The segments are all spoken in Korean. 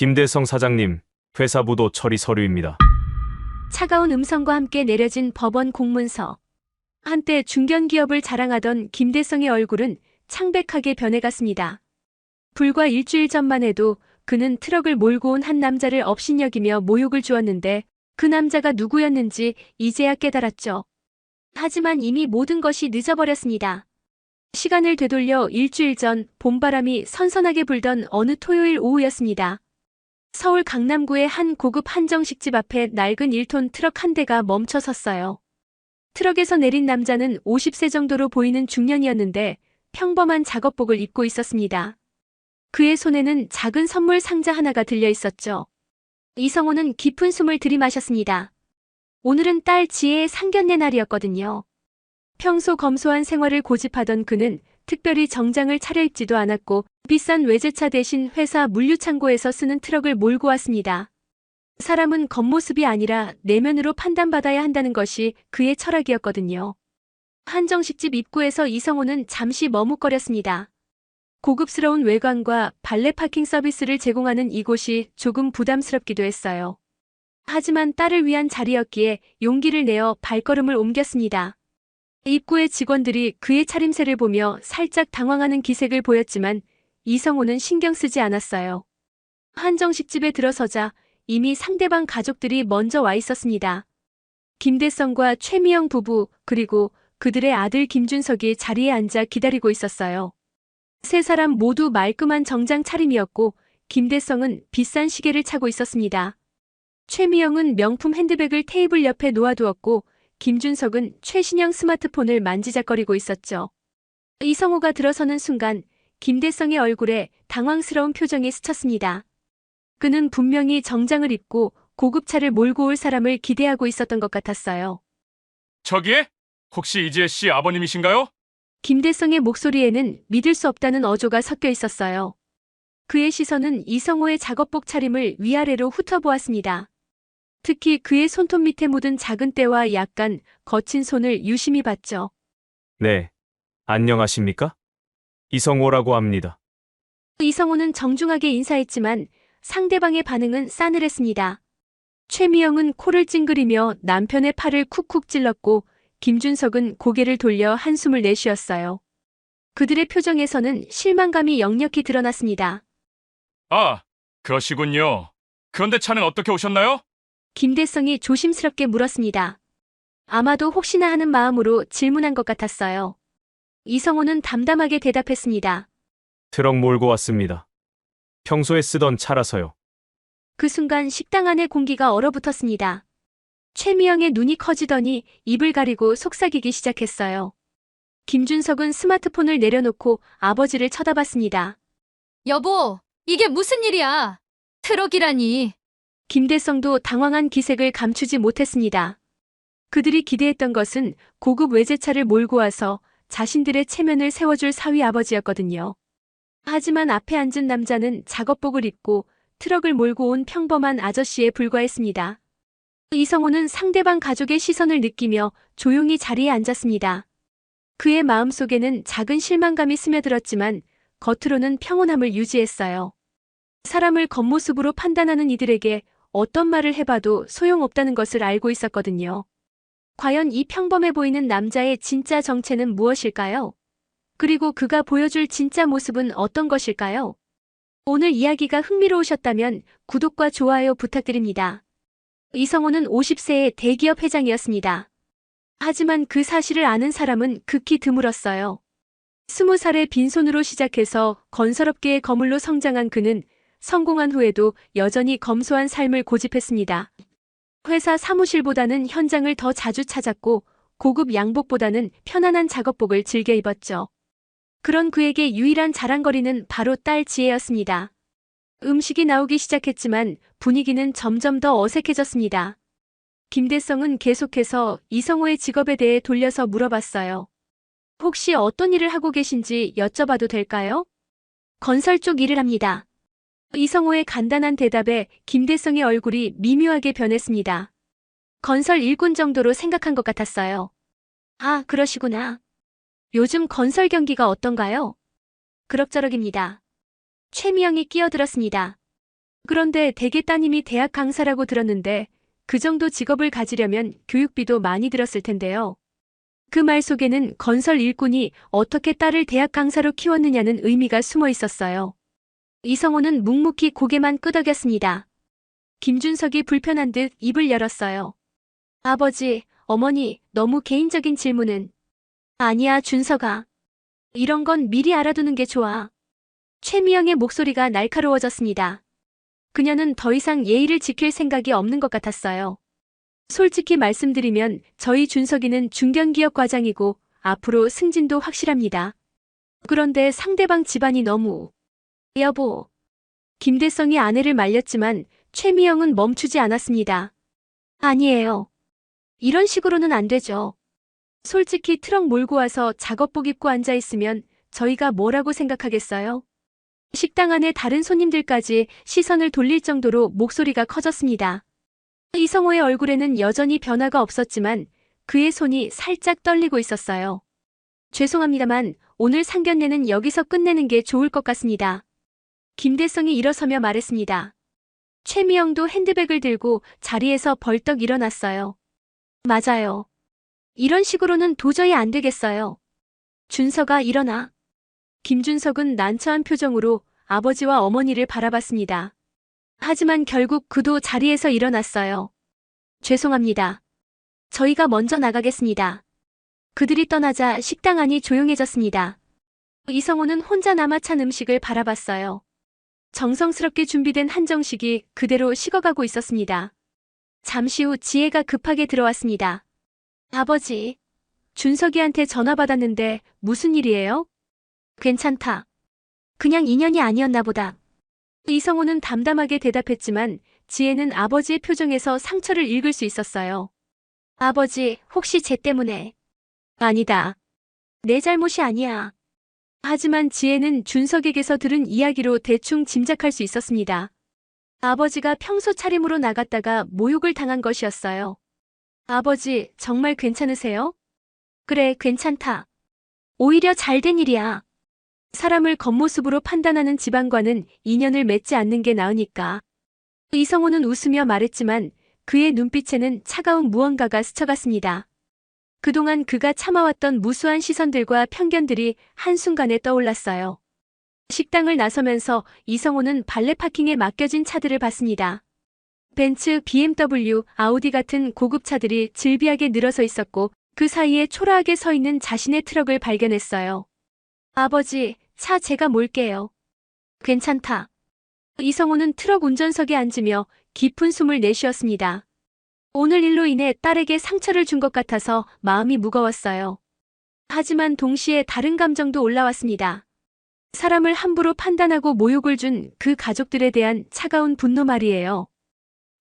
김대성 사장님, 회사 부도 처리 서류입니다. 차가운 음성과 함께 내려진 법원 공문서. 한때 중견기업을 자랑하던 김대성의 얼굴은 창백하게 변해갔습니다. 불과 일주일 전만 해도 그는 트럭을 몰고 온 한 남자를 업신여기며 모욕을 주었는데 그 남자가 누구였는지 이제야 깨달았죠. 하지만 이미 모든 것이 늦어버렸습니다. 시간을 되돌려 일주일 전 봄바람이 선선하게 불던 어느 토요일 오후였습니다. 서울 강남구의 한 고급 한정식집 앞에 낡은 1톤 트럭 한 대가 멈춰 섰어요. 트럭에서 내린 남자는 50세 정도로 보이는 중년이었는데 평범한 작업복을 입고 있었습니다. 그의 손에는 작은 선물 상자 하나가 들려 있었죠. 이성호는 깊은 숨을 들이마셨습니다. 오늘은 딸 지혜의 상견례 날이었거든요. 평소 검소한 생활을 고집하던 그는 특별히 정장을 차려입지도 않았고 비싼 외제차 대신 회사 물류창고에서 쓰는 트럭을 몰고 왔습니다. 사람은 겉모습이 아니라 내면으로 판단받아야 한다는 것이 그의 철학이었거든요. 한정식집 입구에서 이성호는 잠시 머뭇거렸습니다. 고급스러운 외관과 발레 파킹 서비스를 제공하는 이곳이 조금 부담스럽기도 했어요. 하지만 딸을 위한 자리였기에 용기를 내어 발걸음을 옮겼습니다. 입구의 직원들이 그의 차림새를 보며 살짝 당황하는 기색을 보였지만 이성호는 신경 쓰지 않았어요. 한정식집에 들어서자 이미 상대방 가족들이 먼저 와 있었습니다. 김대성과 최미영 부부 그리고 그들의 아들 김준석이 자리에 앉아 기다리고 있었어요. 세 사람 모두 말끔한 정장 차림이었고 김대성은 비싼 시계를 차고 있었습니다. 최미영은 명품 핸드백을 테이블 옆에 놓아두었고 김준석은 최신형 스마트폰을 만지작거리고 있었죠. 이성호가 들어서는 순간 김대성의 얼굴에 당황스러운 표정이 스쳤습니다. 그는 분명히 정장을 입고 고급차를 몰고 올 사람을 기대하고 있었던 것 같았어요. 저기에? 혹시 이지혜 씨 아버님이신가요? 김대성의 목소리에는 믿을 수 없다는 어조가 섞여 있었어요. 그의 시선은 이성호의 작업복 차림을 위아래로 훑어보았습니다. 특히 그의 손톱 밑에 묻은 작은 때와 약간 거친 손을 유심히 봤죠. 네, 안녕하십니까? 이성호라고 합니다. 이성호는 정중하게 인사했지만 상대방의 반응은 싸늘했습니다. 최미영은 코를 찡그리며 남편의 팔을 쿡쿡 찔렀고 김준석은 고개를 돌려 한숨을 내쉬었어요. 그들의 표정에서는 실망감이 역력히 드러났습니다. 아, 그러시군요. 그런데 차는 어떻게 오셨나요? 김대성이 조심스럽게 물었습니다. 아마도 혹시나 하는 마음으로 질문한 것 같았어요. 이성호는 담담하게 대답했습니다. 트럭 몰고 왔습니다. 평소에 쓰던 차라서요. 그 순간 식당 안의 공기가 얼어붙었습니다. 최미영의 눈이 커지더니 입을 가리고 속삭이기 시작했어요. 김준석은 스마트폰을 내려놓고 아버지를 쳐다봤습니다. 여보, 이게 무슨 일이야? 트럭이라니. 김대성도 당황한 기색을 감추지 못했습니다. 그들이 기대했던 것은 고급 외제차를 몰고 와서 자신들의 체면을 세워줄 사위 아버지였거든요. 하지만 앞에 앉은 남자는 작업복을 입고 트럭을 몰고 온 평범한 아저씨에 불과했습니다. 이성호는 상대방 가족의 시선을 느끼며 조용히 자리에 앉았습니다. 그의 마음속에는 작은 실망감이 스며들었지만 겉으로는 평온함을 유지했어요. 사람을 겉모습으로 판단하는 이들에게 어떤 말을 해봐도 소용없다는 것을 알고 있었거든요. 과연 이 평범해 보이는 남자의 진짜 정체는 무엇일까요? 그리고 그가 보여줄 진짜 모습은 어떤 것일까요? 오늘 이야기가 흥미로우셨다면 구독과 좋아요 부탁드립니다. 이성호는 50세의 대기업 회장이었습니다. 하지만 그 사실을 아는 사람은 극히 드물었어요. 20살에 빈손으로 시작해서 건설업계의 거물로 성장한 그는 성공한 후에도 여전히 검소한 삶을 고집했습니다. 회사 사무실보다는 현장을 더 자주 찾았고 고급 양복보다는 편안한 작업복을 즐겨 입었죠. 그런 그에게 유일한 자랑거리는 바로 딸 지혜였습니다. 음식이 나오기 시작했지만 분위기는 점점 더 어색해졌습니다. 김대성은 계속해서 이성호의 직업에 대해 돌려서 물어봤어요. 혹시 어떤 일을 하고 계신지 여쭤봐도 될까요? 건설 쪽 일을 합니다. 이성호의 간단한 대답에 김대성의 얼굴이 미묘하게 변했습니다. 건설 일꾼 정도로 생각한 것 같았어요. 아, 그러시구나. 요즘 건설 경기가 어떤가요? 그럭저럭입니다. 최미영이 끼어들었습니다. 그런데 대개 따님이 대학 강사라고 들었는데 그 정도 직업을 가지려면 교육비도 많이 들었을 텐데요. 그 말 속에는 건설 일꾼이 어떻게 딸을 대학 강사로 키웠느냐는 의미가 숨어 있었어요. 이성호는 묵묵히 고개만 끄덕였습니다. 김준석이 불편한 듯 입을 열었어요. 아버지, 어머니, 너무 개인적인 질문은. 아니야, 준석아. 이런 건 미리 알아두는 게 좋아. 최미영의 목소리가 날카로워졌습니다. 그녀는 더 이상 예의를 지킬 생각이 없는 것 같았어요. 솔직히 말씀드리면 저희 준석이는 중견기업 과장이고 앞으로 승진도 확실합니다. 그런데 상대방 집안이 너무... 여보. 김대성이 아내를 말렸지만 최미영은 멈추지 않았습니다. 아니에요. 이런 식으로는 안 되죠. 솔직히 트럭 몰고 와서 작업복 입고 앉아있으면 저희가 뭐라고 생각하겠어요? 식당 안에 다른 손님들까지 시선을 돌릴 정도로 목소리가 커졌습니다. 이성호의 얼굴에는 여전히 변화가 없었지만 그의 손이 살짝 떨리고 있었어요. 죄송합니다만 오늘 상견례는 여기서 끝내는 게 좋을 것 같습니다. 김대성이 일어서며 말했습니다. 최미영도 핸드백을 들고 자리에서 벌떡 일어났어요. 맞아요. 이런 식으로는 도저히 안 되겠어요. 준석아, 일어나. 김준석은 난처한 표정으로 아버지와 어머니를 바라봤습니다. 하지만 결국 그도 자리에서 일어났어요. 죄송합니다. 저희가 먼저 나가겠습니다. 그들이 떠나자 식당 안이 조용해졌습니다. 이성호는 혼자 남아 찬 음식을 바라봤어요. 정성스럽게 준비된 한정식이 그대로 식어가고 있었습니다. 잠시 후 지혜가 급하게 들어왔습니다. 아버지, 준석이한테 전화 받았는데 무슨 일이에요? 괜찮다. 그냥 인연이 아니었나 보다. 이성호는 담담하게 대답했지만 지혜는 아버지의 표정에서 상처를 읽을 수 있었어요. 아버지, 혹시 쟤 때문에? 아니다. 내 잘못이 아니야. 하지만 지혜는 준석에게서 들은 이야기로 대충 짐작할 수 있었습니다. 아버지가 평소 차림으로 나갔다가 모욕을 당한 것이었어요. 아버지, 정말 괜찮으세요? 그래, 괜찮다. 오히려 잘된 일이야. 사람을 겉모습으로 판단하는 집안과는 인연을 맺지 않는 게 나으니까. 이성호는 웃으며 말했지만 그의 눈빛에는 차가운 무언가가 스쳐갔습니다. 그동안 그가 참아왔던 무수한 시선들과 편견들이 한순간에 떠올랐어요. 식당을 나서면서 이성호는 발레 파킹에 맡겨진 차들을 봤습니다. 벤츠, BMW, 아우디 같은 고급차들이 질비하게 늘어서 있었고 그 사이에 초라하게 서 있는 자신의 트럭을 발견했어요. 아버지, 차 제가 몰게요. 괜찮다. 이성호는 트럭 운전석에 앉으며 깊은 숨을 내쉬었습니다. 오늘 일로 인해 딸에게 상처를 준 것 같아서 마음이 무거웠어요. 하지만 동시에 다른 감정도 올라왔습니다. 사람을 함부로 판단하고 모욕을 준 그 가족들에 대한 차가운 분노 말이에요.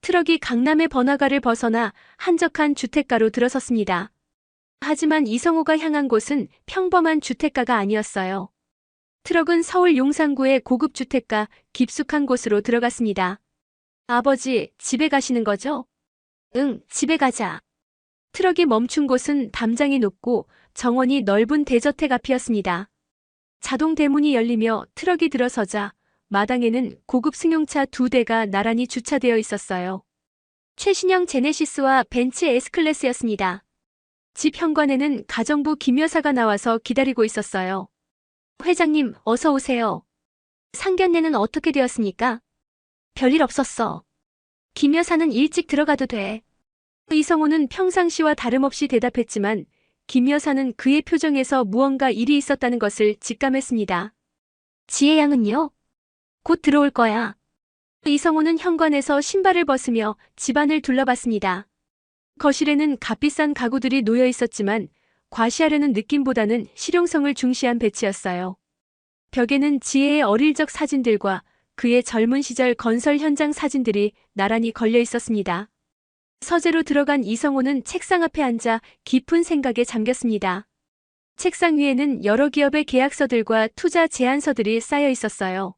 트럭이 강남의 번화가를 벗어나 한적한 주택가로 들어섰습니다. 하지만 이성호가 향한 곳은 평범한 주택가가 아니었어요. 트럭은 서울 용산구의 고급 주택가 깊숙한 곳으로 들어갔습니다. 아버지, 집에 가시는 거죠? 응, 집에 가자. 트럭이 멈춘 곳은 담장이 높고 정원이 넓은 대저택 앞이었습니다. 자동 대문이 열리며 트럭이 들어서자 마당에는 고급 승용차 2대가 나란히 주차되어 있었어요. 최신형 제네시스와 벤츠 S클래스였습니다. 집 현관에는 가정부 김 여사가 나와서 기다리고 있었어요. 회장님, 어서 오세요. 상견례는 어떻게 되었습니까? 별일 없었어. 김 여사는 일찍 들어가도 돼. 이성호는 평상시와 다름없이 대답했지만 김 여사는 그의 표정에서 무언가 일이 있었다는 것을 직감했습니다. 지혜 양은요? 곧 들어올 거야. 이성호는 현관에서 신발을 벗으며 집안을 둘러봤습니다. 거실에는 값비싼 가구들이 놓여 있었지만 과시하려는 느낌보다는 실용성을 중시한 배치였어요. 벽에는 지혜의 어릴 적 사진들과 그의 젊은 시절 건설 현장 사진들이 나란히 걸려 있었습니다. 서재로 들어간 이성호는 책상 앞에 앉아 깊은 생각에 잠겼습니다. 책상 위에는 여러 기업의 계약서들과 투자 제안서들이 쌓여 있었어요.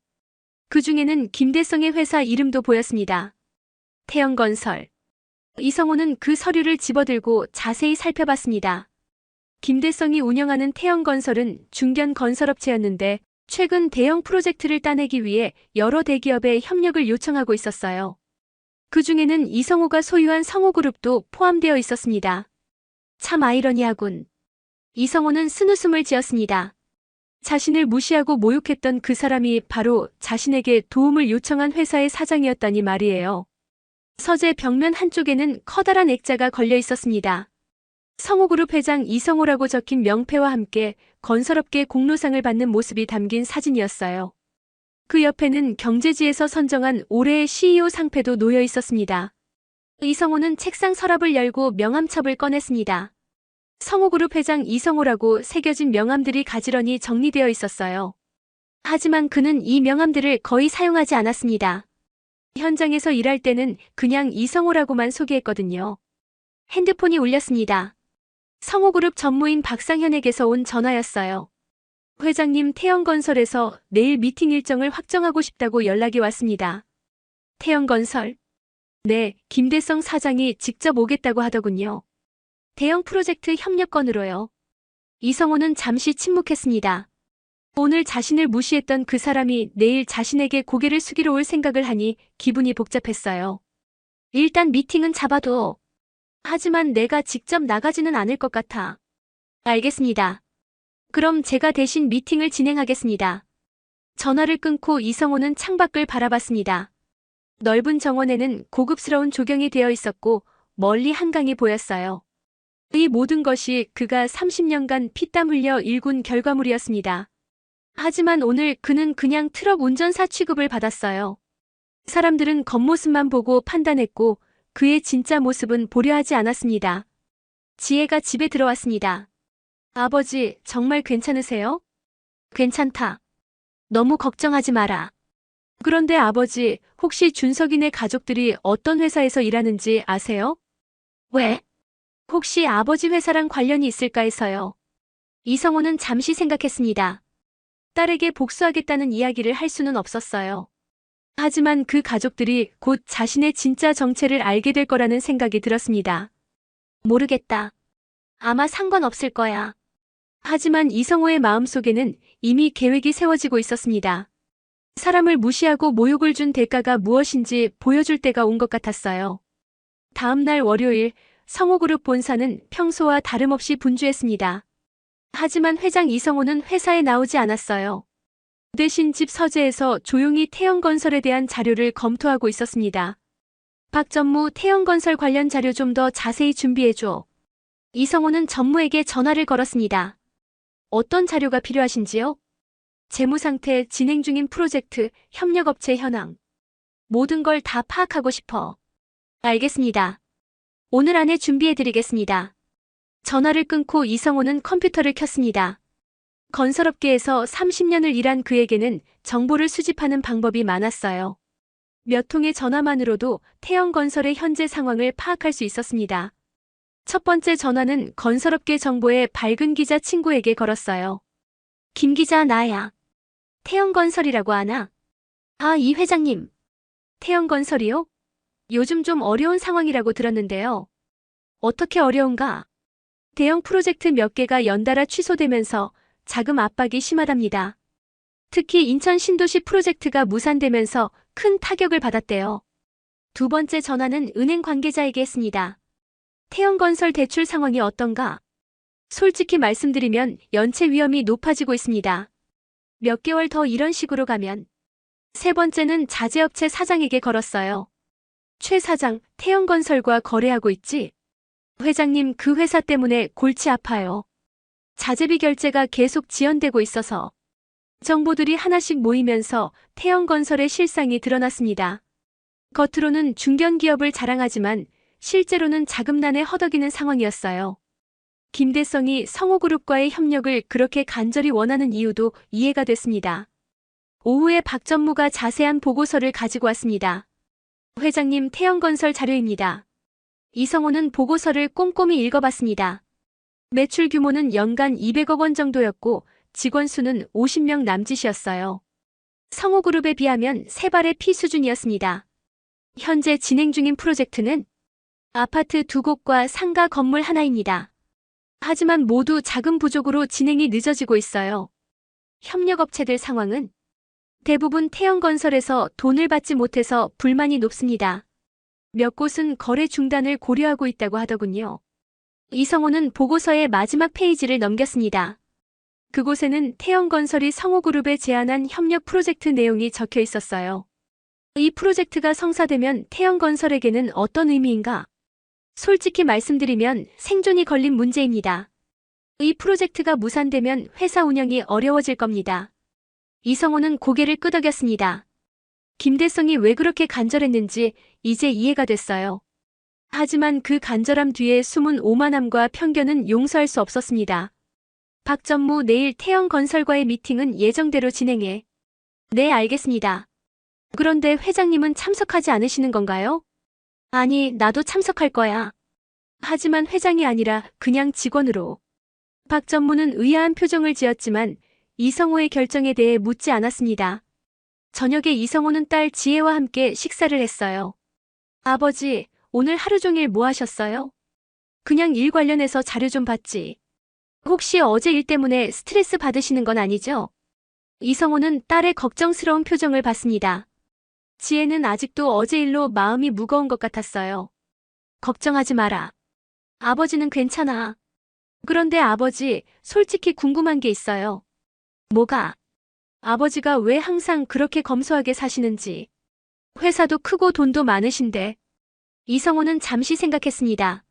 그 중에는 김대성의 회사 이름도 보였습니다. 태영건설. 이성호는 그 서류를 집어들고 자세히 살펴봤습니다. 김대성이 운영하는 태영건설은 중견 건설업체였는데 최근 대형 프로젝트를 따내기 위해 여러 대기업에 협력을 요청하고 있었어요. 그 중에는 이성호가 소유한 성호그룹도 포함되어 있었습니다. 참 아이러니하군. 이성호는 쓴웃음을 지었습니다. 자신을 무시하고 모욕했던 그 사람이 바로 자신에게 도움을 요청한 회사의 사장이었다니 말이에요. 서재 벽면 한쪽에는 커다란 액자가 걸려 있었습니다. 성호그룹 회장 이성호라고 적힌 명패와 함께 건설업계 공로상을 받는 모습이 담긴 사진이었어요. 그 옆에는 경제지에서 선정한 올해의 CEO 상패도 놓여 있었습니다. 이성호는 책상 서랍을 열고 명함첩을 꺼냈습니다. 성호그룹 회장 이성호라고 새겨진 명함들이 가지런히 정리되어 있었어요. 하지만 그는 이 명함들을 거의 사용하지 않았습니다. 현장에서 일할 때는 그냥 이성호라고만 소개했거든요. 핸드폰이 울렸습니다. 성호그룹 전무인 박상현에게서 온 전화였어요. 회장님, 태영건설에서 내일 미팅 일정을 확정하고 싶다고 연락이 왔습니다. 태영건설? 네, 김대성 사장이 직접 오겠다고 하더군요. 대형 프로젝트 협력건으로요. 이성호는 잠시 침묵했습니다. 오늘 자신을 무시했던 그 사람이 내일 자신에게 고개를 숙이러 올 생각을 하니 기분이 복잡했어요. 일단 미팅은 잡아도. 하지만 내가 직접 나가지는 않을 것 같아. 알겠습니다. 그럼 제가 대신 미팅을 진행하겠습니다. 전화를 끊고 이성호는 창밖을 바라봤습니다. 넓은 정원에는 고급스러운 조경이 되어 있었고 멀리 한강이 보였어요. 이 모든 것이 그가 30년간 피땀 흘려 일군 결과물이었습니다. 하지만 오늘 그는 그냥 트럭 운전사 취급을 받았어요. 사람들은 겉모습만 보고 판단했고 그의 진짜 모습은 보려 하지 않았습니다. 지혜가 집에 들어왔습니다. 아버지, 정말 괜찮으세요? 괜찮다. 너무 걱정하지 마라. 그런데 아버지, 혹시 준석이네 가족들이 어떤 회사에서 일하는지 아세요? 왜? 혹시 아버지 회사랑 관련이 있을까 해서요. 이성호는 잠시 생각했습니다. 딸에게 복수하겠다는 이야기를 할 수는 없었어요. 하지만 그 가족들이 곧 자신의 진짜 정체를 알게 될 거라는 생각이 들었습니다. 모르겠다. 아마 상관없을 거야. 하지만 이성호의 마음속에는 이미 계획이 세워지고 있었습니다. 사람을 무시하고 모욕을 준 대가가 무엇인지 보여줄 때가 온 것 같았어요. 다음 날 월요일, 성호그룹 본사는 평소와 다름없이 분주했습니다. 하지만 회장 이성호는 회사에 나오지 않았어요. 대신 집 서재에서 조용히 태영건설에 대한 자료를 검토하고 있었습니다. 박 전무, 태영건설 관련 자료 좀 더 자세히 준비해줘. 이성호는 전무에게 전화를 걸었습니다. 어떤 자료가 필요하신지요? 재무상태, 진행 중인 프로젝트, 협력업체 현황. 모든 걸 다 파악하고 싶어. 알겠습니다. 오늘 안에 준비해드리겠습니다. 전화를 끊고 이성호는 컴퓨터를 켰습니다. 건설업계에서 30년을 일한 그에게는 정보를 수집하는 방법이 많았어요. 몇 통의 전화만으로도 태영건설의 현재 상황을 파악할 수 있었습니다. 첫 번째 전화는 건설업계 정보의 밝은 기자 친구에게 걸었어요. 김 기자, 나야. 태영건설이라고 하나? 아, 이 회장님. 태영건설이요? 요즘 좀 어려운 상황이라고 들었는데요. 어떻게 어려운가? 대형 프로젝트 몇 개가 연달아 취소되면서 자금 압박이 심하답니다. 특히 인천 신도시 프로젝트가 무산되면서 큰 타격을 받았대요. 두 번째 전화는 은행 관계자에게 했습니다. 태영건설 대출 상황이 어떤가? 솔직히 말씀드리면 연체 위험이 높아지고 있습니다. 몇 개월 더 이런 식으로 가면. 세 번째는 자재업체 사장에게 걸었어요. 최 사장, 태영건설과 거래하고 있지? 회장님, 그 회사 때문에 골치 아파요. 자재비 결제가 계속 지연되고 있어서. 정보들이 하나씩 모이면서 태영건설의 실상이 드러났습니다. 겉으로는 중견기업을 자랑하지만 실제로는 자금난에 허덕이는 상황이었어요. 김대성이 성호그룹과의 협력을 그렇게 간절히 원하는 이유도 이해가 됐습니다. 오후에 박 전무가 자세한 보고서를 가지고 왔습니다. 회장님, 태영건설 자료입니다. 이성호는 보고서를 꼼꼼히 읽어봤습니다. 매출 규모는 연간 200억 원 정도였고 직원 수는 50명 남짓이었어요. 성호그룹에 비하면 세 발의 피 수준이었습니다. 현재 진행 중인 프로젝트는 아파트 2곳과 상가 건물 하나입니다. 하지만 모두 자금 부족으로 진행이 늦어지고 있어요. 협력업체들 상황은 대부분 태영건설에서 돈을 받지 못해서 불만이 높습니다. 몇 곳은 거래 중단을 고려하고 있다고 하더군요. 이성호는 보고서의 마지막 페이지를 넘겼습니다. 그곳에는 태영건설이 성호그룹에 제안한 협력 프로젝트 내용이 적혀 있었어요. 이 프로젝트가 성사되면 태영건설에게는 어떤 의미인가? 솔직히 말씀드리면 생존이 걸린 문제입니다. 이 프로젝트가 무산되면 회사 운영이 어려워질 겁니다. 이성호는 고개를 끄덕였습니다. 김대성이 왜 그렇게 간절했는지 이제 이해가 됐어요. 하지만 그 간절함 뒤에 숨은 오만함과 편견은 용서할 수 없었습니다. 박 전무, 내일 태영건설과의 미팅은 예정대로 진행해. 네, 알겠습니다. 그런데 회장님은 참석하지 않으시는 건가요? 아니, 나도 참석할 거야. 하지만 회장이 아니라 그냥 직원으로. 박 전무는 의아한 표정을 지었지만 이성호의 결정에 대해 묻지 않았습니다. 저녁에 이성호는 딸 지혜와 함께 식사를 했어요. 아버지, 오늘 하루 종일 뭐 하셨어요? 그냥 일 관련해서 자료 좀 봤지. 혹시 어제 일 때문에 스트레스 받으시는 건 아니죠? 이성호는 딸의 걱정스러운 표정을 봤습니다. 지혜는 아직도 어제 일로 마음이 무거운 것 같았어요. 걱정하지 마라. 아버지는 괜찮아. 그런데 아버지, 솔직히 궁금한 게 있어요. 뭐가? 아버지가 왜 항상 그렇게 검소하게 사시는지. 회사도 크고 돈도 많으신데. 이성호는 잠시 생각했습니다.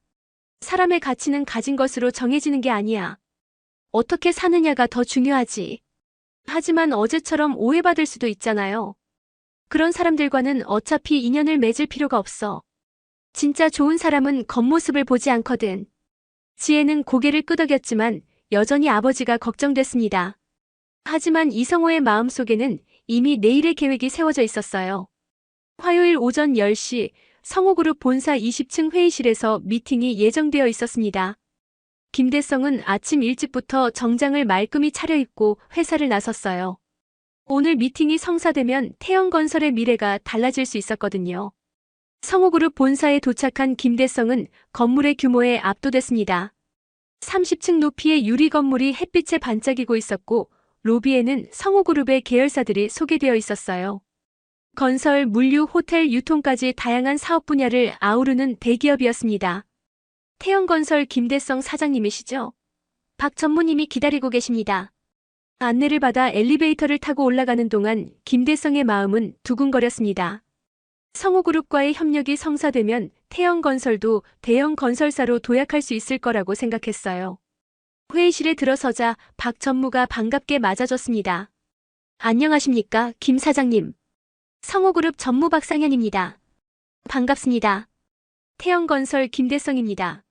사람의 가치는 가진 것으로 정해지는 게 아니야. 어떻게 사느냐가 더 중요하지. 하지만 어제처럼 오해받을 수도 있잖아요. 그런 사람들과는 어차피 인연을 맺을 필요가 없어. 진짜 좋은 사람은 겉모습을 보지 않거든. 지혜는 고개를 끄덕였지만 여전히 아버지가 걱정됐습니다. 하지만 이성호의 마음속에는 이미 내일의 계획이 세워져 있었어요. 화요일 오전 10시 성호그룹 본사 20층 회의실에서 미팅이 예정되어 있었습니다. 김대성은 아침 일찍부터 정장을 말끔히 차려입고 회사를 나섰어요. 오늘 미팅이 성사되면 태영건설의 미래가 달라질 수 있었거든요. 성호그룹 본사에 도착한 김대성은 건물의 규모에 압도됐습니다. 30층 높이의 유리 건물이 햇빛에 반짝이고 있었고 로비에는 성호그룹의 계열사들이 소개되어 있었어요. 건설, 물류, 호텔, 유통까지 다양한 사업 분야를 아우르는 대기업이었습니다. 태영건설 김대성 사장님이시죠? 박 전무님이 기다리고 계십니다. 안내를 받아 엘리베이터를 타고 올라가는 동안 김대성의 마음은 두근거렸습니다. 성호그룹과의 협력이 성사되면 태영건설도 대형 건설사로 도약할 수 있을 거라고 생각했어요. 회의실에 들어서자 박 전무가 반갑게 맞아줬습니다. 안녕하십니까, 김 사장님. 성호그룹 전무 박상현입니다. 반갑습니다. 태영건설 김대성입니다.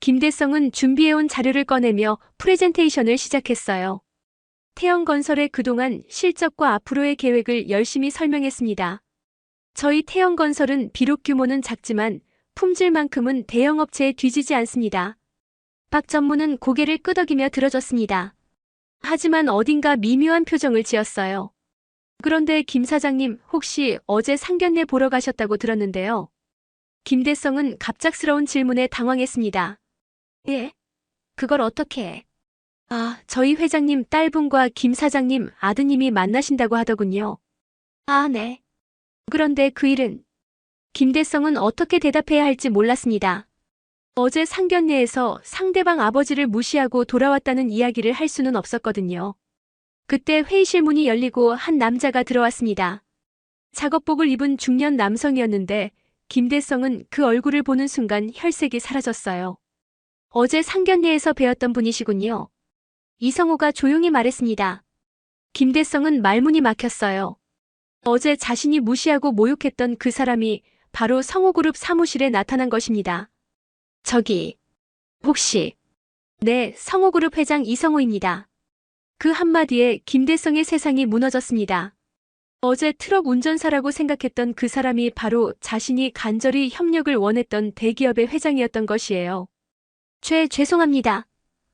김대성은 준비해온 자료를 꺼내며 프레젠테이션을 시작했어요. 태영건설의 그동안 실적과 앞으로의 계획을 열심히 설명했습니다. 저희 태영건설은 비록 규모는 작지만 품질만큼은 대형업체에 뒤지지 않습니다. 박 전무는 고개를 끄덕이며 들어줬습니다. 하지만 어딘가 미묘한 표정을 지었어요. 그런데 김 사장님, 혹시 어제 상견례 보러 가셨다고 들었는데요. 김대성은 갑작스러운 질문에 당황했습니다. 예? 그걸 어떻게 해? 아, 저희 회장님 딸분과 김 사장님 아드님이 만나신다고 하더군요. 아, 네. 그런데 그 일은? 김대성은 어떻게 대답해야 할지 몰랐습니다. 어제 상견례에서 상대방 아버지를 무시하고 돌아왔다는 이야기를 할 수는 없었거든요. 그때 회의실 문이 열리고 한 남자가 들어왔습니다. 작업복을 입은 중년 남성이었는데 김대성은 그 얼굴을 보는 순간 혈색이 사라졌어요. 어제 상견례에서 뵈었던 분이시군요. 이성호가 조용히 말했습니다. 김대성은 말문이 막혔어요. 어제 자신이 무시하고 모욕했던 그 사람이 바로 성호그룹 사무실에 나타난 것입니다. 저기, 혹시... 네, 성호그룹 회장 이성호입니다. 그 한마디에 김대성의 세상이 무너졌습니다. 어제 트럭 운전사라고 생각했던 그 사람이 바로 자신이 간절히 협력을 원했던 대기업의 회장이었던 것이에요. 죄송합니다.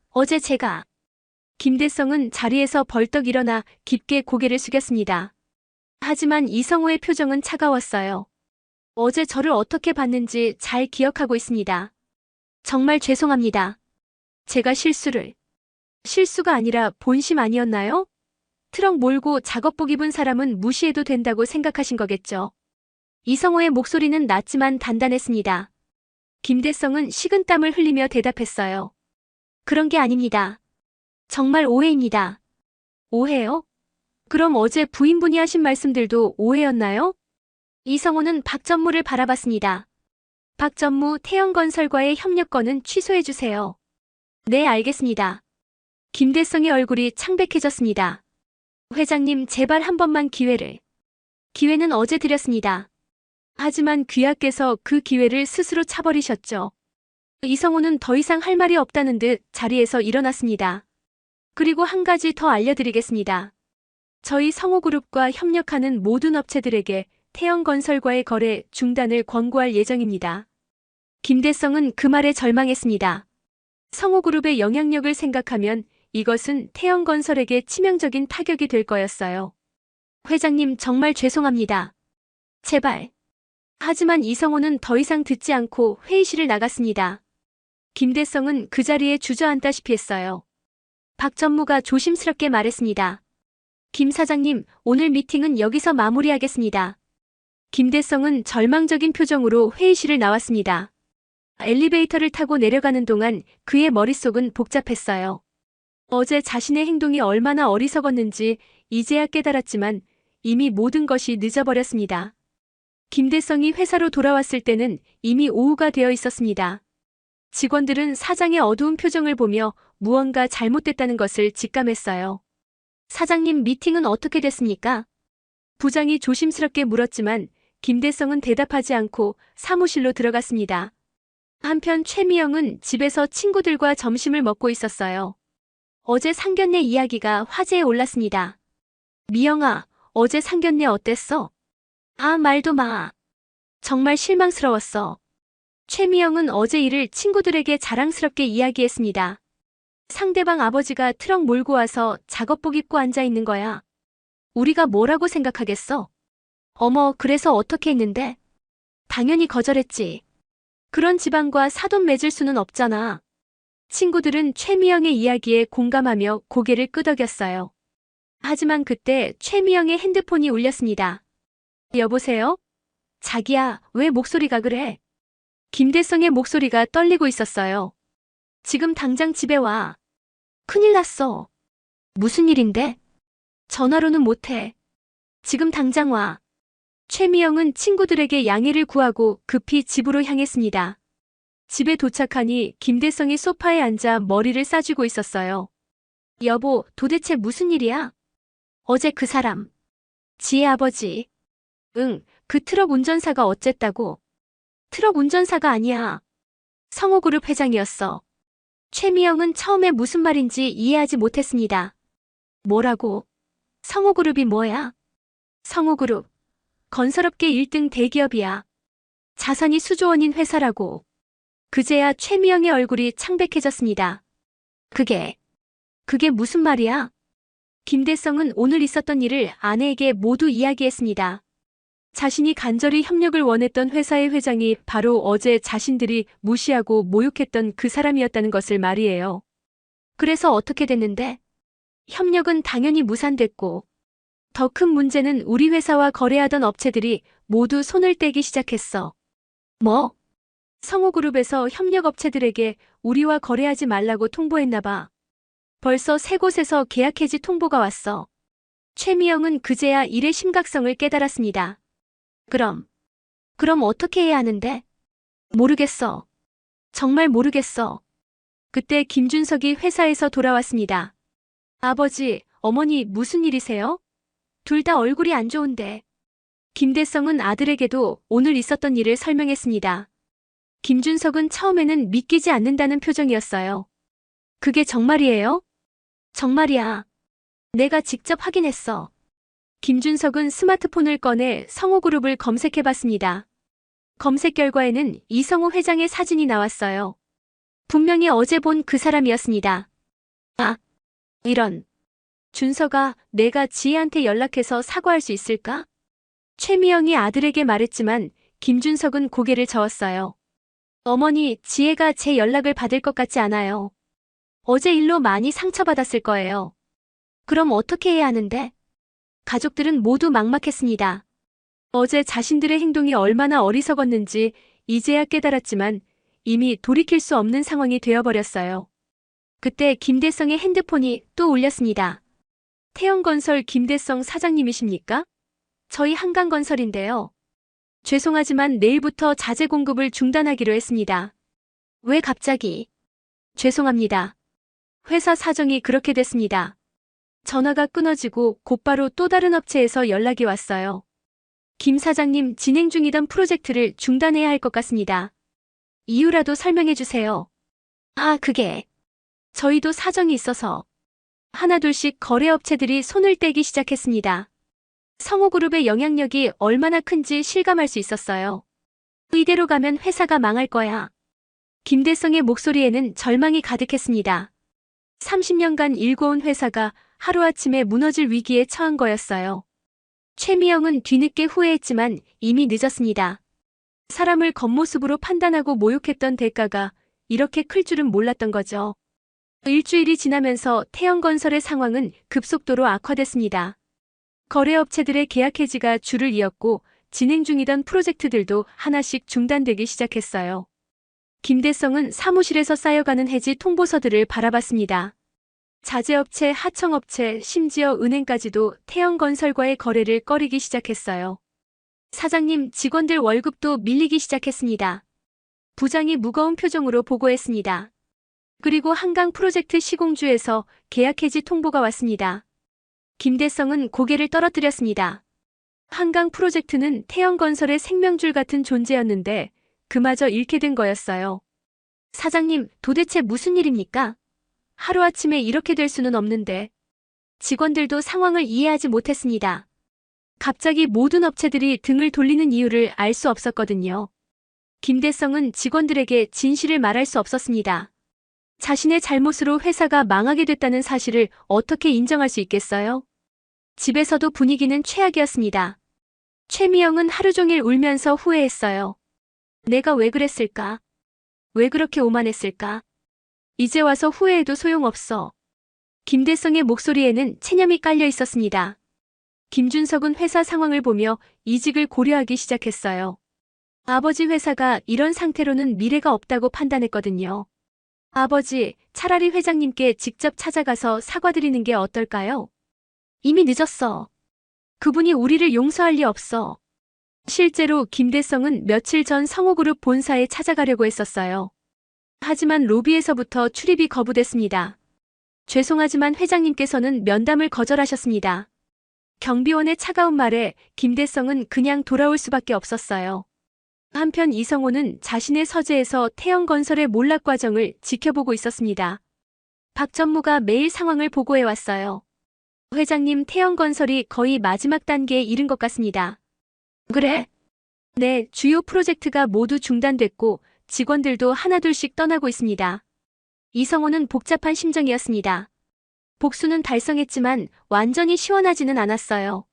어제 제가... 김대성은 자리에서 벌떡 일어나 깊게 고개를 숙였습니다. 하지만 이성호의 표정은 차가웠어요. 어제 저를 어떻게 봤는지 잘 기억하고 있습니다. 정말 죄송합니다. 제가 실수가 아니라 본심 아니었나요? 트럭 몰고 작업복 입은 사람은 무시해도 된다고 생각하신 거겠죠. 이성호의 목소리는 낮지만 단단했습니다. 김대성은 식은땀을 흘리며 대답했어요. 그런 게 아닙니다. 정말 오해입니다. 오해요? 그럼 어제 부인분이 하신 말씀들도 오해였나요? 이성호는 박전무를 바라봤습니다. 박전무 태영건설과의 협력건은 취소해주세요. 네, 알겠습니다. 김대성의 얼굴이 창백해졌습니다. 회장님, 제발 한 번만 기회를. 기회는 어제 드렸습니다. 하지만 귀하께서 그 기회를 스스로 차버리셨죠. 이성호는 더 이상 할 말이 없다는 듯 자리에서 일어났습니다. 그리고 한 가지 더 알려드리겠습니다. 저희 성호그룹과 협력하는 모든 업체들에게 태영건설과의 거래 중단을 권고할 예정입니다. 김대성은 그 말에 절망했습니다. 성호그룹의 영향력을 생각하면 이것은 태영건설에게 치명적인 타격이 될 거였어요. 회장님, 정말 죄송합니다. 제발. 하지만 이성호는 더 이상 듣지 않고 회의실을 나갔습니다. 김대성은 그 자리에 주저앉다시피 했어요. 박 전무가 조심스럽게 말했습니다. 김 사장님, 오늘 미팅은 여기서 마무리하겠습니다. 김대성은 절망적인 표정으로 회의실을 나왔습니다. 엘리베이터를 타고 내려가는 동안 그의 머릿속은 복잡했어요. 어제 자신의 행동이 얼마나 어리석었는지 이제야 깨달았지만 이미 모든 것이 늦어버렸습니다. 김대성이 회사로 돌아왔을 때는 이미 오후가 되어 있었습니다. 직원들은 사장의 어두운 표정을 보며 무언가 잘못됐다는 것을 직감했어요. 사장님, 미팅은 어떻게 됐습니까? 부장이 조심스럽게 물었지만 김대성은 대답하지 않고 사무실로 들어갔습니다. 한편 최미영은 집에서 친구들과 점심을 먹고 있었어요. 어제 상견례 이야기가 화제에 올랐습니다. 미영아, 어제 상견례 어땠어? 아, 말도 마. 정말 실망스러웠어. 최미영은 어제 일을 친구들에게 자랑스럽게 이야기했습니다. 상대방 아버지가 트럭 몰고 와서 작업복 입고 앉아 있는 거야. 우리가 뭐라고 생각하겠어? 어머, 그래서 어떻게 했는데? 당연히 거절했지. 그런 집안과 사돈 맺을 수는 없잖아. 친구들은 최미영의 이야기에 공감하며 고개를 끄덕였어요. 하지만 그때 최미영의 핸드폰이 울렸습니다. 여보세요? 자기야, 왜 목소리가 그래? 김대성의 목소리가 떨리고 있었어요. 지금 당장 집에 와. 큰일 났어. 무슨 일인데? 전화로는 못해. 지금 당장 와. 최미영은 친구들에게 양해를 구하고 급히 집으로 향했습니다. 집에 도착하니 김대성이 소파에 앉아 머리를 싸쥐고 있었어요. 여보, 도대체 무슨 일이야? 어제 그 사람. 지혜 아버지. 응, 그 트럭 운전사가 어쨌다고. 트럭 운전사가 아니야. 성호그룹 회장이었어. 최미영은 처음에 무슨 말인지 이해하지 못했습니다. 뭐라고? 성호그룹이 뭐야? 성호그룹. 건설업계 1등 대기업이야. 자산이 수조원인 회사라고. 그제야 최미영의 얼굴이 창백해졌습니다. 그게 무슨 말이야? 김대성은 오늘 있었던 일을 아내에게 모두 이야기했습니다. 자신이 간절히 협력을 원했던 회사의 회장이 바로 어제 자신들이 무시하고 모욕했던 그 사람이었다는 것을 말이에요. 그래서 어떻게 됐는데? 협력은 당연히 무산됐고, 더 큰 문제는 우리 회사와 거래하던 업체들이 모두 손을 떼기 시작했어. 뭐? 성호그룹에서 협력업체들에게 우리와 거래하지 말라고 통보했나 봐. 벌써 3곳에서 계약 해지 통보가 왔어. 최미영은 그제야 일의 심각성을 깨달았습니다. 그럼 어떻게 해야 하는데? 모르겠어. 정말 모르겠어. 그때 김준석이 회사에서 돌아왔습니다. 아버지, 어머니 무슨 일이세요? 둘 다 얼굴이 안 좋은데. 김대성은 아들에게도 오늘 있었던 일을 설명했습니다. 김준석은 처음에는 믿기지 않는다는 표정이었어요. 그게 정말이에요? 정말이야. 내가 직접 확인했어. 김준석은 스마트폰을 꺼내 성호그룹을 검색해봤습니다. 검색 결과에는 이성호 회장의 사진이 나왔어요. 분명히 어제 본 그 사람이었습니다. 아, 이런. 준석아, 내가 지혜한테 연락해서 사과할 수 있을까? 최미영이 아들에게 말했지만 김준석은 고개를 저었어요. 어머니, 지혜가 제 연락을 받을 것 같지 않아요. 어제 일로 많이 상처받았을 거예요. 그럼 어떻게 해야 하는데? 가족들은 모두 막막했습니다. 어제 자신들의 행동이 얼마나 어리석었는지 이제야 깨달았지만 이미 돌이킬 수 없는 상황이 되어버렸어요. 그때 김대성의 핸드폰이 또 울렸습니다. 태영건설 김대성 사장님이십니까? 저희 한강건설인데요. 죄송하지만 내일부터 자재 공급을 중단하기로 했습니다. 왜 갑자기? 죄송합니다. 회사 사정이 그렇게 됐습니다. 전화가 끊어지고 곧바로 또 다른 업체에서 연락이 왔어요. 김 사장님 진행 중이던 프로젝트를 중단해야 할 것 같습니다. 이유라도 설명해 주세요. 그게 저희도 사정이 있어서 하나둘씩 거래업체들이 손을 떼기 시작했습니다. 성호그룹의 영향력이 얼마나 큰지 실감할 수 있었어요. 이대로 가면 회사가 망할 거야. 김대성의 목소리에는 절망이 가득했습니다. 30년간 일궈온 회사가 하루아침에 무너질 위기에 처한 거였어요. 최미영은 뒤늦게 후회했지만 이미 늦었습니다. 사람을 겉모습으로 판단하고 모욕했던 대가가 이렇게 클 줄은 몰랐던 거죠. 일주일이 지나면서 태영건설의 상황은 급속도로 악화됐습니다. 거래업체들의 계약 해지가 줄을 이었고 진행 중이던 프로젝트들도 하나씩 중단되기 시작했어요. 김대성은 사무실에서 쌓여가는 해지 통보서들을 바라봤습니다. 자재업체, 하청업체, 심지어 은행까지도 태영건설과의 거래를 꺼리기 시작했어요. 사장님, 직원들 월급도 밀리기 시작했습니다. 부장이 무거운 표정으로 보고했습니다. 그리고 한강 프로젝트 시공주에서 계약 해지 통보가 왔습니다. 김대성은 고개를 떨어뜨렸습니다. 한강 프로젝트는 태영건설의 생명줄 같은 존재였는데 그마저 잃게 된 거였어요. 사장님, 도대체 무슨 일입니까? 하루아침에 이렇게 될 수는 없는데. 직원들도 상황을 이해하지 못했습니다. 갑자기 모든 업체들이 등을 돌리는 이유를 알 수 없었거든요. 김대성은 직원들에게 진실을 말할 수 없었습니다. 자신의 잘못으로 회사가 망하게 됐다는 사실을 어떻게 인정할 수 있겠어요? 집에서도 분위기는 최악이었습니다. 최미영은 하루 종일 울면서 후회했어요. 내가 왜 그랬을까? 왜 그렇게 오만했을까? 이제 와서 후회해도 소용없어. 김대성의 목소리에는 체념이 깔려 있었습니다. 김준석은 회사 상황을 보며 이직을 고려하기 시작했어요. 아버지 회사가 이런 상태로는 미래가 없다고 판단했거든요. 아버지, 차라리 회장님께 직접 찾아가서 사과드리는 게 어떨까요? 이미 늦었어. 그분이 우리를 용서할 리 없어. 실제로 김대성은 며칠 전 성호그룹 본사에 찾아가려고 했었어요. 하지만 로비에서부터 출입이 거부됐습니다. 죄송하지만 회장님께서는 면담을 거절하셨습니다. 경비원의 차가운 말에 김대성은 그냥 돌아올 수밖에 없었어요. 한편 이성호는 자신의 서재에서 태영건설의 몰락 과정을 지켜보고 있었습니다. 박 전무가 매일 상황을 보고해왔어요. 회장님, 태영건설이 거의 마지막 단계에 이른 것 같습니다. 그래? 네, 주요 프로젝트가 모두 중단됐고 직원들도 하나둘씩 떠나고 있습니다. 이성호는 복잡한 심정이었습니다. 복수는 달성했지만 완전히 시원하지는 않았어요.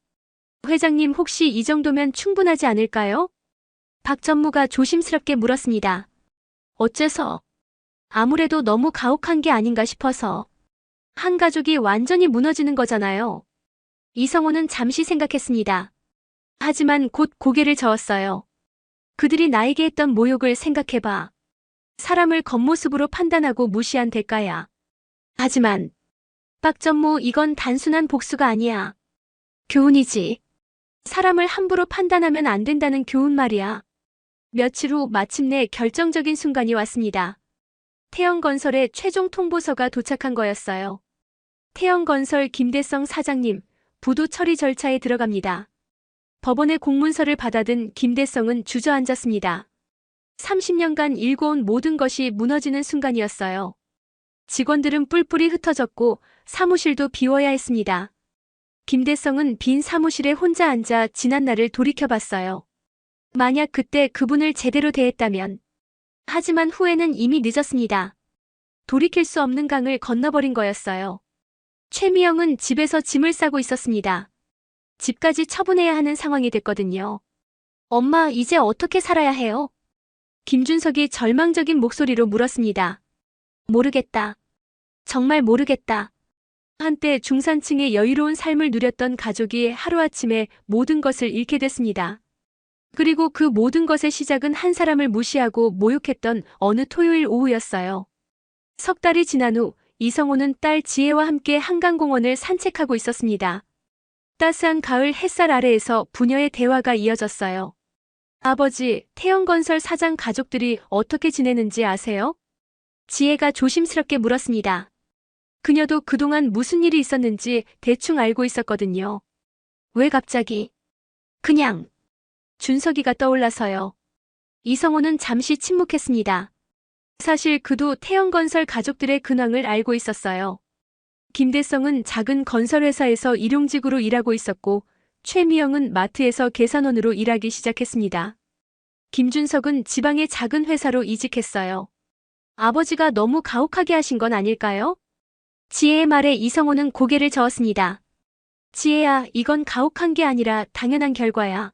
회장님, 혹시 이 정도면 충분하지 않을까요? 박 전무가 조심스럽게 물었습니다. 어째서? 아무래도 너무 가혹한 게 아닌가 싶어서. 한 가족이 완전히 무너지는 거잖아요. 이성호는 잠시 생각했습니다. 하지만 곧 고개를 저었어요. 그들이 나에게 했던 모욕을 생각해봐. 사람을 겉모습으로 판단하고 무시한 대가야. 하지만 박 전무, 이건 단순한 복수가 아니야. 교훈이지. 사람을 함부로 판단하면 안 된다는 교훈 말이야. 며칠 후 마침내 결정적인 순간이 왔습니다. 태영건설의 최종 통보서가 도착한 거였어요. 태영건설 김대성 사장님, 부도 처리 절차에 들어갑니다. 법원의 공문서를 받아든 김대성은 주저앉았습니다. 30년간 일궈온 모든 것이 무너지는 순간이었어요. 직원들은 뿔뿔이 흩어졌고 사무실도 비워야 했습니다. 김대성은 빈 사무실에 혼자 앉아 지난 날을 돌이켜봤어요. 만약 그때 그분을 제대로 대했다면. 하지만 후회는 이미 늦었습니다. 돌이킬 수 없는 강을 건너버린 거였어요. 최미영은 집에서 짐을 싸고 있었습니다. 집까지 처분해야 하는 상황이 됐거든요. 엄마, 이제 어떻게 살아야 해요? 김준석이 절망적인 목소리로 물었습니다. 모르겠다. 정말 모르겠다. 한때 중산층의 여유로운 삶을 누렸던 가족이 하루아침에 모든 것을 잃게 됐습니다. 그리고 그 모든 것의 시작은 한 사람을 무시하고 모욕했던 어느 토요일 오후였어요. 석 달이 지난 후 이성호는 딸 지혜와 함께 한강공원을 산책하고 있었습니다. 따스한 가을 햇살 아래에서 부녀의 대화가 이어졌어요. 아버지, 태영건설 사장 가족들이 어떻게 지내는지 아세요? 지혜가 조심스럽게 물었습니다. 그녀도 그동안 무슨 일이 있었는지 대충 알고 있었거든요. 왜 갑자기? 그냥. 준석이가 떠올라서요. 이성호는 잠시 침묵했습니다. 사실 그도 태영건설 가족들의 근황을 알고 있었어요. 김대성은 작은 건설회사에서 일용직으로 일하고 있었고 최미영은 마트에서 계산원으로 일하기 시작했습니다. 김준석은 지방의 작은 회사로 이직했어요. 아버지가 너무 가혹하게 하신 건 아닐까요? 지혜의 말에 이성호는 고개를 저었습니다. 지혜야, 이건 가혹한 게 아니라 당연한 결과야.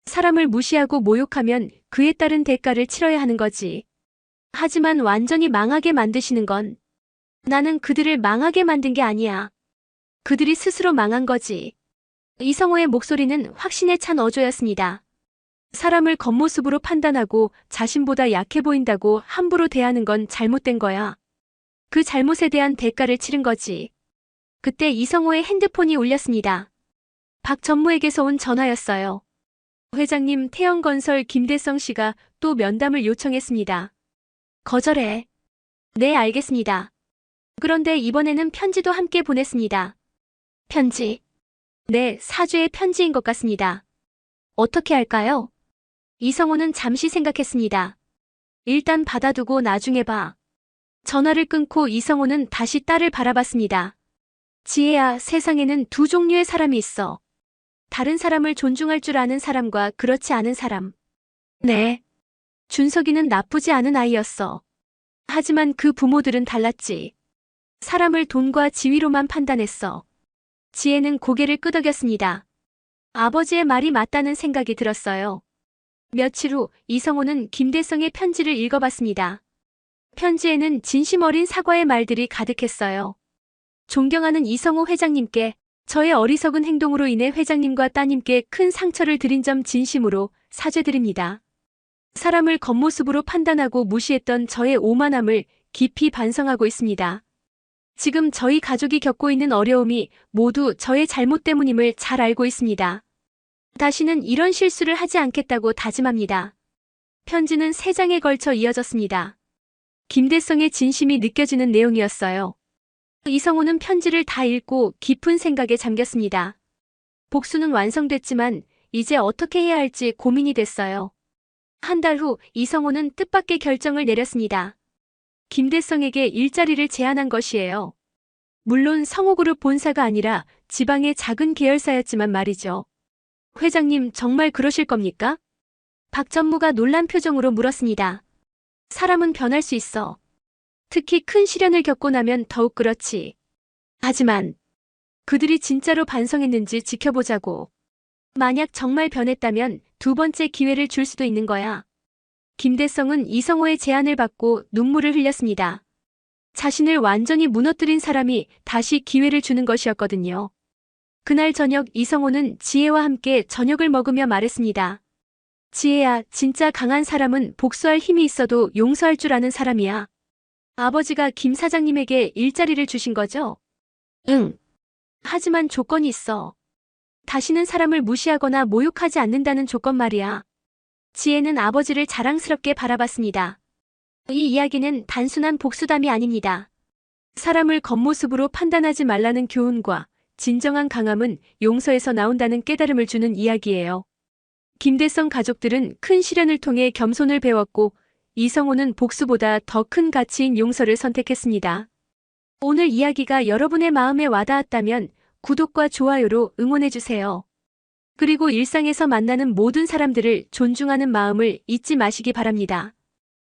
사람을 무시하고 모욕하면 그에 따른 대가를 치러야 하는 거지. 하지만 완전히 망하게 만드시는 건 나는 그들을 망하게 만든 게 아니야. 그들이 스스로 망한 거지. 이성호의 목소리는 확신에 찬 어조였습니다. 사람을 겉모습으로 판단하고 자신보다 약해 보인다고 함부로 대하는 건 잘못된 거야. 그 잘못에 대한 대가를 치른 거지. 그때 이성호의 핸드폰이 울렸습니다. 박 전무에게서 온 전화였어요. 회장님, 태영건설 김대성 씨가 또 면담을 요청했습니다. 거절해. 네, 알겠습니다. 그런데 이번에는 편지도 함께 보냈습니다. 편지. 네, 사죄의 편지인 것 같습니다. 어떻게 할까요? 이성호는 잠시 생각했습니다. 일단 받아두고 나중에 봐. 전화를 끊고 이성호는 다시 딸을 바라봤습니다. 지혜야, 세상에는 두 종류의 사람이 있어. 다른 사람을 존중할 줄 아는 사람과 그렇지 않은 사람. 네. 준석이는 나쁘지 않은 아이였어. 하지만 그 부모들은 달랐지. 사람을 돈과 지위로만 판단했어. 지혜는 고개를 끄덕였습니다. 아버지의 말이 맞다는 생각이 들었어요. 며칠 후 이성호는 김대성의 편지를 읽어봤습니다. 편지에는 진심 어린 사과의 말들이 가득했어요. 존경하는 이성호 회장님께 저의 어리석은 행동으로 인해 회장님과 따님께 큰 상처를 드린 점 진심으로 사죄드립니다. 사람을 겉모습으로 판단하고 무시했던 저의 오만함을 깊이 반성하고 있습니다. 지금 저희 가족이 겪고 있는 어려움이 모두 저의 잘못 때문임을 잘 알고 있습니다. 다시는 이런 실수를 하지 않겠다고 다짐합니다. 편지는 3장에 걸쳐 이어졌습니다. 김대성의 진심이 느껴지는 내용이었어요. 이성호는 편지를 다 읽고 깊은 생각에 잠겼습니다. 복수는 완성됐지만 이제 어떻게 해야 할지 고민이 됐어요. 한 달 후 이성호는 뜻밖의 결정을 내렸습니다. 김대성에게 일자리를 제안한 것이에요. 물론 성호그룹 본사가 아니라 지방의 작은 계열사였지만 말이죠. 회장님, 정말 그러실 겁니까? 박 전무가 놀란 표정으로 물었습니다. 사람은 변할 수 있어. 특히 큰 시련을 겪고 나면 더욱 그렇지. 하지만 그들이 진짜로 반성했는지 지켜보자고. 만약 정말 변했다면 2번째 기회를 줄 수도 있는 거야. 김대성은 이성호의 제안을 받고 눈물을 흘렸습니다. 자신을 완전히 무너뜨린 사람이 다시 기회를 주는 것이었거든요. 그날 저녁 이성호는 지혜와 함께 저녁을 먹으며 말했습니다. 지혜야, 진짜 강한 사람은 복수할 힘이 있어도 용서할 줄 아는 사람이야. 아버지가 김 사장님에게 일자리를 주신 거죠? 응. 하지만 조건이 있어. 다시는 사람을 무시하거나 모욕하지 않는다는 조건 말이야. 지혜는 아버지를 자랑스럽게 바라봤습니다. 이 이야기는 단순한 복수담이 아닙니다. 사람을 겉모습으로 판단하지 말라는 교훈과 진정한 강함은 용서에서 나온다는 깨달음을 주는 이야기예요. 김대성 가족들은 큰 시련을 통해 겸손을 배웠고 이성호는 복수보다 더 큰 가치인 용서를 선택했습니다. 오늘 이야기가 여러분의 마음에 와닿았다면 구독과 좋아요로 응원해주세요. 그리고 일상에서 만나는 모든 사람들을 존중하는 마음을 잊지 마시기 바랍니다.